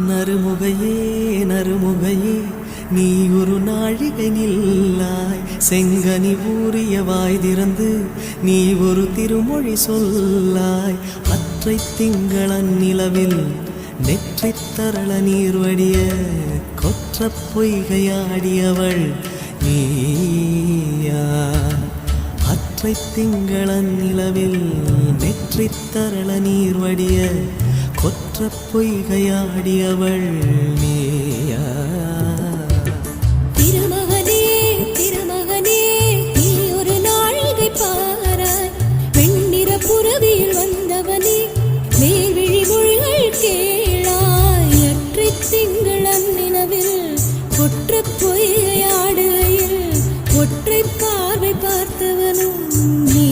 நறுமுகையே நறுமுகையே நீ ஒரு நாழிகை நில்லாய், செங்கனி ஊறிய வாய் திறந்து நீ ஒரு திருமொழி சொல்லாய். அற்றை திங்களன் நிலவில் நெற்றி தரள நீர் வடிய கொற்ற பொய்கையாடியவள் நீயா. அற்றை திங்களன் நிலவில் நெற்றி தரள நீர் வடிய கொற்ற பொய்கையாடியவள் நீயா. திருமகனே திருமகனே நீ ஒரு நாழிகை பாராய், வெண்ணிற புறவியில் வந்தவனே மேல்விழி மொழிகள் கேளாய். அற்றை திங்களன் நிலவில் கொற்ற பொய்கையாடுகையில் ஒற்றை பார்வை பார்த்தவனும் நீ.